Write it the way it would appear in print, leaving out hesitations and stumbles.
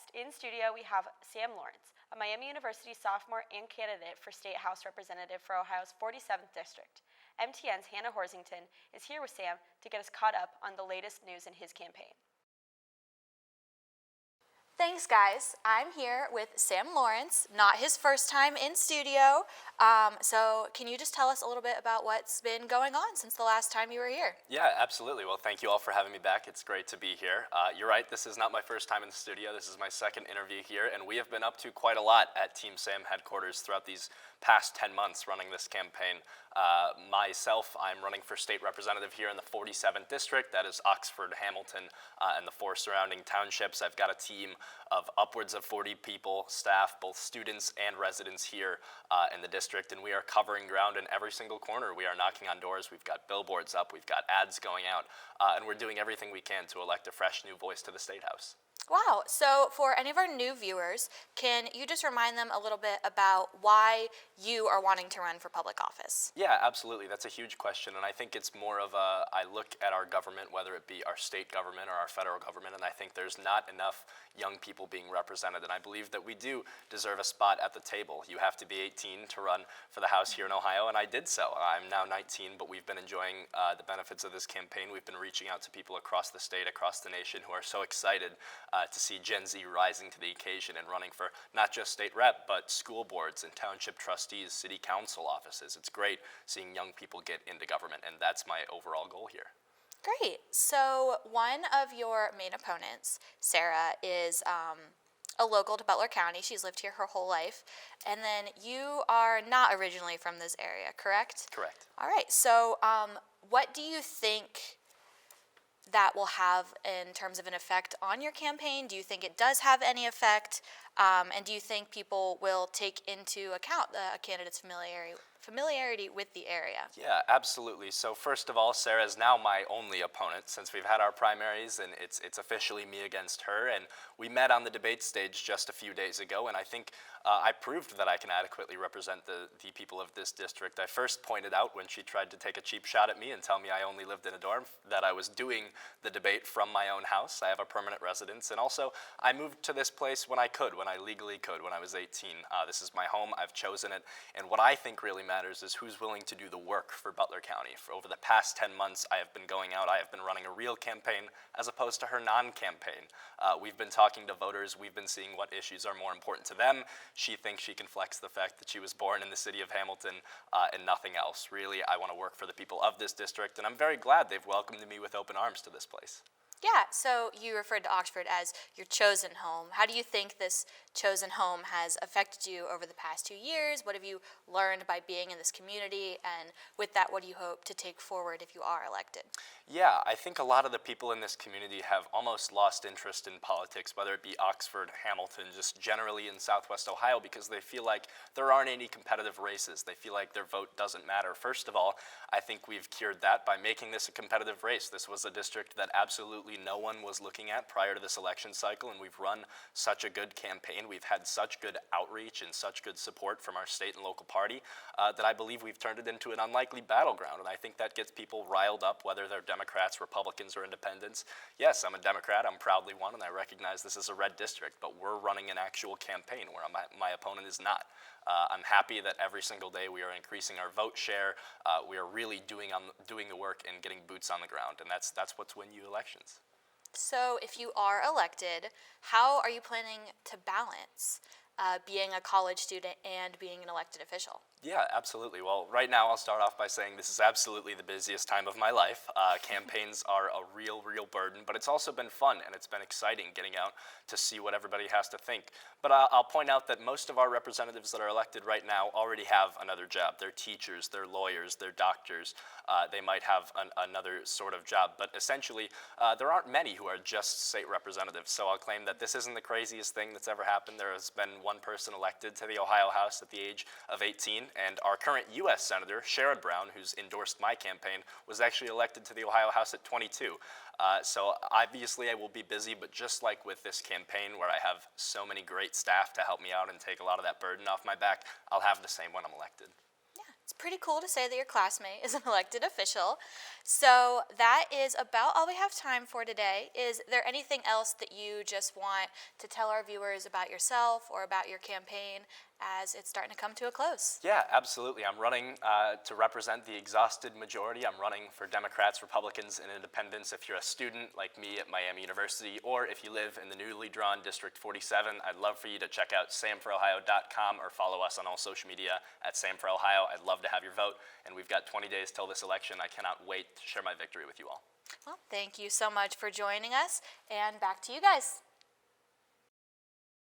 podcast. In studio, we have Sam Lawrence, a Miami University sophomore and candidate for State House Representative for Ohio's 47th District. MTN's Hannah Horsington is here with Sam to get us caught up on the latest news in his campaign. Thanks, guys. I'm here with Sam Lawrence, not his first time in studio. So can you just tell us a little bit about what's been going on since the last time you were here? Yeah, absolutely. Well, thank you all for having me back. It's great to be here. You're right, this is not my first time in the studio. This is my second interview here, and we have been up to quite a lot at Team Sam headquarters throughout these past 10 months running this campaign. Myself, I'm running for state representative here in the 47th District. That is Oxford, Hamilton, and the 4 surrounding townships. I've got a team of upwards of 40 people, staff, both students and residents here in the district, and we are covering ground in every single corner. We are knocking on doors. We've got billboards up. We've got ads going out, and we're doing everything we can to elect a fresh new voice to the State House. Wow. So for any of our new viewers, can you just remind them a little bit about why you are wanting to run for public office? Yeah, absolutely. That's a huge question, and I think it's more of I look at our government, whether it be our state government or our federal government, and I think there's not enough young people being represented, and I believe that we do deserve a spot at the table. You have to be 18 to run for the House here in Ohio, and I did so. I'm now 19, but we've been enjoying the benefits of this campaign. We've been reaching out to people across the state, across the nation, who are so excited to see Gen Z rising to the occasion and running for not just state rep, but school boards and township trustees, city council offices. It's great seeing young people get into government, and that's my overall goal here. Great. So one of your main opponents, Sara, is a local to Butler County. She's lived here her whole life. And then you are not originally from this area, correct? Correct. All right. So what do you think that will have in terms of an effect on your campaign? Do you think it does have any effect? And do you think people will take into account a candidate's familiarity with the area? Yeah, absolutely. So first of all, Sarah is now my only opponent since we've had our primaries, and it's officially me against her. And we met on the debate stage just a few days ago, and I think I proved that I can adequately represent the people of this district. I first pointed out when she tried to take a cheap shot at me and tell me I only lived in a dorm that I was doing the debate from my own house. I have a permanent residence, and also I moved to this place when I could, when I legally could, when I was 18. This is my home. I've chosen it, and what I think really matters is who's willing to do the work for Butler County. For over the past 10 months, I have been going out. I have been running a real campaign as opposed to her non-campaign. We've been talking to voters. We've been seeing what issues are more important to them. She thinks she can flex the fact that she was born in the city of Hamilton and nothing else. Really, I want to work for the people of this district, and I'm very glad they've welcomed me with open arms to this place. Yeah, so you referred to Oxford as your chosen home. How do you think this chosen home has affected you over the past 2 years? What have you learned by being in this community? And with that, what do you hope to take forward if you are elected? Yeah, I think a lot of the people in this community have almost lost interest in politics, whether it be Oxford, Hamilton, just generally in Southwest Ohio, because they feel like there aren't any competitive races. They feel like their vote doesn't matter. First of all, I think we've cured that by making this a competitive race. This was a district that absolutely no one was looking at prior to this election cycle, and we've run such a good campaign. We've had such good outreach and such good support from our state and local party that I believe we've turned it into an unlikely battleground, and I think that gets people riled up, whether they're Democrats, Republicans, or independents. Yes, I'm a Democrat. I'm proudly one, and I recognize this is a red district, but we're running an actual campaign where my opponent is not. I'm happy that every single day we are increasing our vote share. We are really doing the work and getting boots on the ground, and that's what's win you elections. So if you are elected, how are you planning to balance being a college student and being an elected official? Yeah, absolutely. Well, right now I'll start off by saying this is absolutely the busiest time of my life. Campaigns are a real burden, but it's also been fun and it's been exciting getting out to see what everybody has to think. But I'll point out that most of our representatives that are elected right now already have another job. They're teachers, they're lawyers, they're doctors. They might have another sort of job, but essentially there aren't many who are just state representatives. So I'll claim that this isn't the craziest thing that's ever happened. There has been one person elected to the Ohio House at the age of 18. And our current U.S. Senator, Sherrod Brown, who's endorsed my campaign, was actually elected to the Ohio House at 22. So obviously I will be busy, but just like with this campaign where I have so many great staff to help me out and take a lot of that burden off my back, I'll have the same when I'm elected. Yeah, It's pretty cool to say that your classmate is an elected official. So that is about all we have time for today. Is there anything else that you just want to tell our viewers about yourself or about your campaign as it's starting to come to a close? Yeah, absolutely. I'm running to represent the exhausted majority. I'm running for Democrats, Republicans, and Independents. If you're a student like me at Miami University, or if you live in the newly drawn District 47, I'd love for you to check out samforohio.com or follow us on all social media at samforohio. I'd love to have your vote, and we've got 20 days till this election. I cannot wait to share my victory with you all. Well, thank you so much for joining us, and back to you guys.